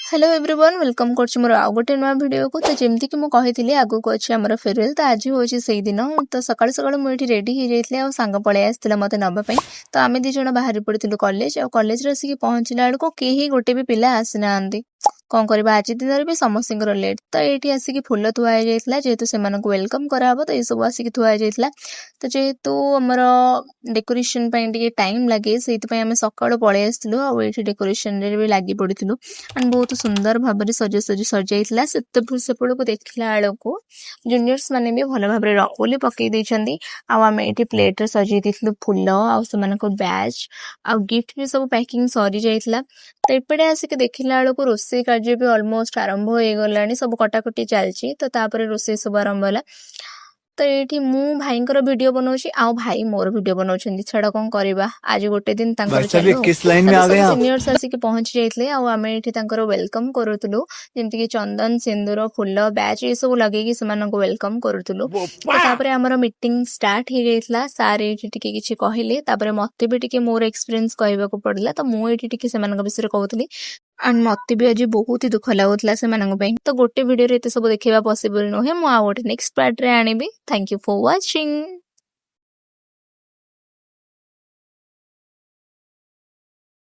Hello everyone welcome करछि मोर आउ गोटे नया वीडियो को। तो जेमती कि मु कहिथिली आगु को अछि हमर फेयरवेल। तो आज होछि सेही दिन। तो सकाळ सकाळ मु एठी रेडी हे जाइतले आ संग पळे आस्थिला मते नबा पई। तो आमे दी जण बाहर पड़िथिलु कॉलेज आ कॉलेज रे आसी पहुंचला बेल को केही गोटे भी पिला आसिना आंदी कौन करबा आज दिन रे भी समस्तिंकर लेट। तो एठी आसी कि फुल थुआ हे जाइतला जेहेतु से मानको वेलकम करा हबो। तो ए सब आसी कि थुआ हे जाइतला। तो जेहेतु हमर डेकोरेशन पई टिके टाइम लागे सेति पई आमे सकाळ पळे आस्थिलु आ एठी डेकोरेशन रे भी लागि पड़िथिलु। एंड बहुत सुंदर भाବରେ सजाइଥିଲା। ସେପଟକୁ ଦେଖିଲା ବେଳକୁ ଜୁନିୟର୍ସ ମାନେ ବି ଭଲ ଭାବରେ ରଙ୍ଗୋଲି ପକେଇ ଦେଇଛନ୍ତି। ଆଉ ଆମେ ଏଠି ପ୍ଲେଟରେ ସଜେଇ ଦେଇଥିଲୁ ଫୁଲ ଆଉ ସେମାନଙ୍କ ବ୍ୟାଚ୍ ଆଉ ଗିଫ୍ଟ ବି ସବୁ ପ୍ୟାକିଂ ସରି ଯାଇଥିଲା। ତ ଏପଟେ ଆସିକି ଦେଖିଲା ବେଳକୁ ରୋଷେଇ କାର୍ଯ୍ୟ ବି ଅଲମୋଷ୍ଟ ଆରମ୍ଭ ହେଇଗଲାଣି। ସବୁ କଟାକଟି ଚାଲିଛି। ତ ତାପରେ ରୋଷେଇ ସବୁ ଆରମ୍ଭ ହେଲା। तो ये मु भाईंकर वीडियो बनाऊँ आउ भाई मोर वीडियो बनाऊँ छाड़ा कौन करवा आज गोटे दिन चलो सब सीनियर्स आसिक पहुंची जाइए। आम ये वेलकम करूँ जमती चंदन सिंदूर फुल बैच ये सब लगे वेलकम करूँ। आमर मीटिंग स्टार्ट हो जाइए। सार ये किसी कहले मत भी टे मोर एक्सपीरियंस कहवाक पड़ा। तो मुझे विषय कहूली एंड मत भी आज बहुत ही दुख लगुला से। तो गोटे वीडियो रे सब देखा पॉसिबल नुहे। मुझे गोटे नेक्स्ट पार्ट रे आनिबी। Thank you for watching.